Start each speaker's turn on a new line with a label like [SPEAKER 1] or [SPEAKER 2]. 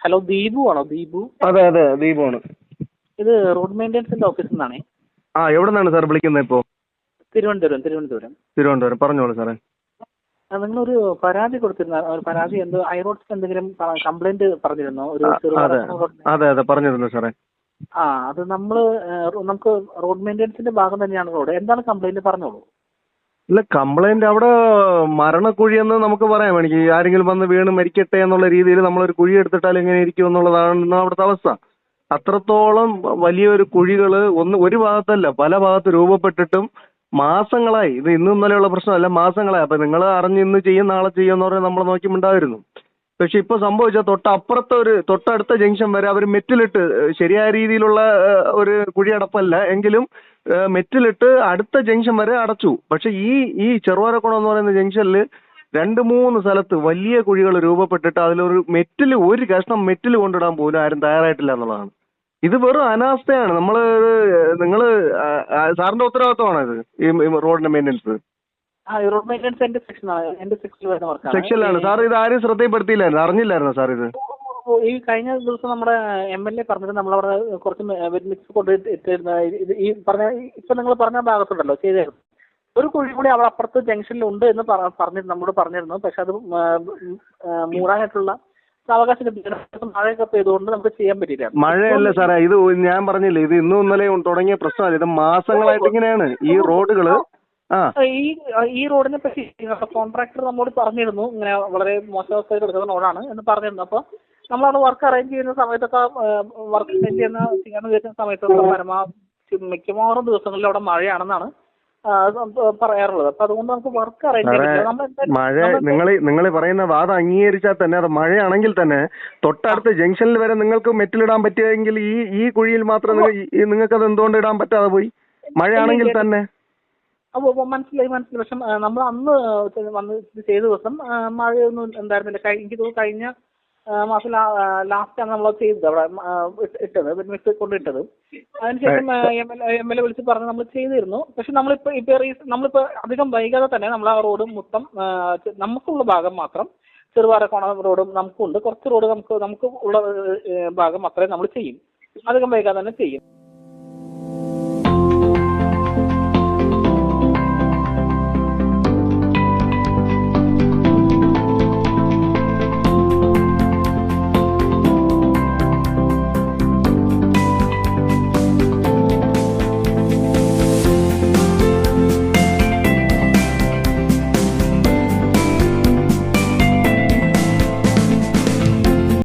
[SPEAKER 1] Hello, Deepu ആണോ? ദീപു.
[SPEAKER 2] അതെ അതെ, ദീപമാണ്.
[SPEAKER 1] ഇത് റോഡ് മെയിൻ്റെനൻസിന്റെ ഓഫീസിൽ നിന്നാണേ.
[SPEAKER 2] എവിടെ നിന്നാണ് സാർ വിളിക്കുന്നത് ഇപ്പോൾ?
[SPEAKER 1] തിരുവനന്തപുരം.
[SPEAKER 2] പറഞ്ഞോളൂ സാറേ.
[SPEAKER 1] നിങ്ങളൊരു പരാതി കൊടുത്തിരുന്ന ഒരു പരാതി എന്തോ ഹൈറോഡ്സിൽ എന്തെങ്കിലും കംപ്ലൈന്റ് പറഞ്ഞിരുന്നോ? ഒരു
[SPEAKER 2] അതെ അതെ പറഞ്ഞിരുന്നു സാറേ.
[SPEAKER 1] അത് നമുക്ക് റോഡ് മെയിൻ്റെനൻസിന്റെ ഭാഗം തന്നെയാണ് റോഡ്. എന്താണ് കംപ്ലൈന്റ്? പറഞ്ഞോളൂ.
[SPEAKER 2] ഇല്ല, കംപ്ലൈന്റ് അവിടെ മരണക്കുഴിയെന്ന് നമുക്ക് പറയാം. എനിക്ക് ആരെങ്കിലും വന്ന് വീണ് മരിക്കട്ടെ എന്നുള്ള രീതിയിൽ നമ്മളൊരു കുഴി എടുത്തിട്ടാൽ എങ്ങനെ ഇരിക്കും എന്നുള്ളതാണ് അവിടുത്തെ അവസ്ഥ. അത്രത്തോളം വലിയൊരു കുഴികൾ ഒരു ഭാഗത്തല്ല പല ഭാഗത്ത് രൂപപ്പെട്ടിട്ടും മാസങ്ങളായി. ഇത് ഇന്നും ഇന്നലെയുള്ള പ്രശ്നമല്ല, മാസങ്ങളായി. അപ്പം നിങ്ങൾ അറിഞ്ഞ് ഇന്ന് ചെയ്യും നാളെ ചെയ്യും എന്ന് പറഞ്ഞാൽ നമ്മൾ നോക്കിയിട്ടുണ്ടായിരുന്നു. പക്ഷെ ഇപ്പോൾ സംഭവിച്ച തൊട്ടടുത്ത ജംഗ്ഷൻ വരെ അവർ മെറ്റിലിട്ട്, ശരിയായ രീതിയിലുള്ള ഒരു കുഴിയടപ്പല്ല എങ്കിലും മെറ്റിലിട്ട് അടുത്ത ജംഗ്ഷൻ വരെ അടച്ചു. പക്ഷെ ഈ ചെറുവാരക്കുളം എന്ന് പറയുന്ന ജംഗ്ഷനിൽ 2-3 സ്ഥലത്ത് വലിയ കുഴികൾ രൂപപ്പെട്ടിട്ട് ഒരു കഷ്ണം മെറ്റിൽ കൊണ്ടിടാൻ പോലും ആരും തയ്യാറായിട്ടില്ല എന്നുള്ളതാണ്. ഇത് വെറും അനാസ്ഥയാണ്. നിങ്ങൾ സാറിന്റെ ഉത്തരവാദിത്തമാണോ ഇത്? ഈ റോഡിന്റെ മെയിൻ്റെനൻസ്
[SPEAKER 1] റോഡ് മെയിൻ്റെനൻസ് എന്റെ
[SPEAKER 2] സെക്ഷനിലാണ് സാർ. ഇത് ആരും ശ്രദ്ധയിൽപ്പെടുത്തിയില്ലായിരുന്നു, അറിഞ്ഞില്ലായിരുന്നു സാർ ഇത്?
[SPEAKER 1] ഈ കഴിഞ്ഞ ദിവസം നമ്മുടെ MLA പറഞ്ഞിട്ട് നമ്മളവിടെ കുറച്ച് മിക്സ് കൊണ്ടിട്ടിരുന്ന ഈ പറഞ്ഞ ഇപ്പൊ നിങ്ങൾ പറഞ്ഞ ഭാഗത്തുണ്ടല്ലോ ചെയ്തായിരുന്നു. ഒരു കുഴി കൂടി അവിടെ അപ്പുറത്ത് ജംഗ്ഷനിൽ ഉണ്ട് എന്ന് നമ്മളോട് പറഞ്ഞിരുന്നു. പക്ഷെ അത് മൂടാനായിട്ടുള്ള അവകാശം കിട്ടിയില്ല. മഴയൊക്കെ പെയ്തുകൊണ്ട് നമുക്ക് ചെയ്യാൻ പറ്റില്ല.
[SPEAKER 2] മഴയല്ല സാറേ, ഇത് ഞാൻ പറഞ്ഞില്ലേ, ഇത് ഇന്നും ഇന്നലെയും തുടങ്ങിയ പ്രശ്നമല്ല. ഇത് മാസങ്ങളായിട്ട് ഇങ്ങനെയാണ് ഈ റോഡുകള്.
[SPEAKER 1] ഈ റോഡിനെ പറ്റി കോൺട്രാക്ടർ നമ്മോട് പറഞ്ഞിരുന്നു, ഇങ്ങനെ വളരെ മോശാവസ്ഥയിൽ കിടക്കുന്ന റോഡാണ് എന്ന് പറഞ്ഞിരുന്നു. അപ്പോൾ നമ്മളവിടെ വർക്ക് അറേഞ്ച് ചെയ്യുന്ന സമയത്തൊക്കെ വർക്ക് ചെയ്യാൻ വരുന്ന സമയത്തൊക്കെ മിക്കവാറും ദിവസങ്ങളിൽ അവിടെ മഴയാണെന്നാണ് പറയാറുള്ളത്. അപ്പൊ അതുകൊണ്ട് നമുക്ക് വർക്ക് അറേഞ്ച് ചെയ്യാൻ
[SPEAKER 2] മഴ നിങ്ങൾ പറയുന്ന വാദം അംഗീകരിച്ചാൽ തന്നെ, അത് മഴയാണെങ്കിൽ തന്നെ തൊട്ടടുത്ത ജംഗ്ഷനിൽ വരെ നിങ്ങൾക്ക് മെറ്റിലിടാൻ പറ്റുമെങ്കിൽ ഈ കുഴിയിൽ മാത്രം നിങ്ങൾക്കത് എന്തുകൊണ്ട് ഇടാൻ പറ്റാതെ പോയി? മഴയാണെങ്കിൽ തന്നെ
[SPEAKER 1] മനസ്സിലായി. പക്ഷെ നമ്മൾ അന്ന് വന്ന് ചെയ്ത ദിവസം മഴയൊന്നും ഉണ്ടായിരുന്നില്ല. എനിക്ക് തോന്നുന്നു കഴിഞ്ഞ മാസം ലാസ്റ്റാണ് നമ്മൾ ചെയ്തത്, അവിടെ ഇട്ടത് മിക്സ് കൊണ്ടിട്ടത്. അതിനുശേഷം MLA വിളിച്ച് പറഞ്ഞ് നമ്മൾ ചെയ്തിരുന്നു. പക്ഷെ നമ്മളിപ്പോ അധികം വൈകാതെ തന്നെ നമ്മൾ ആ റോഡ് മൊത്തം നമുക്കുള്ള ഭാഗം മാത്രം, ചെറുവാരക്കോണം റോഡും നമുക്കുണ്ട്, കുറച്ച് റോഡ് നമുക്ക് ഉള്ള ഭാഗം അത്രയും നമ്മൾ ചെയ്യും. അധികം വൈകാതെ തന്നെ ചെയ്യും.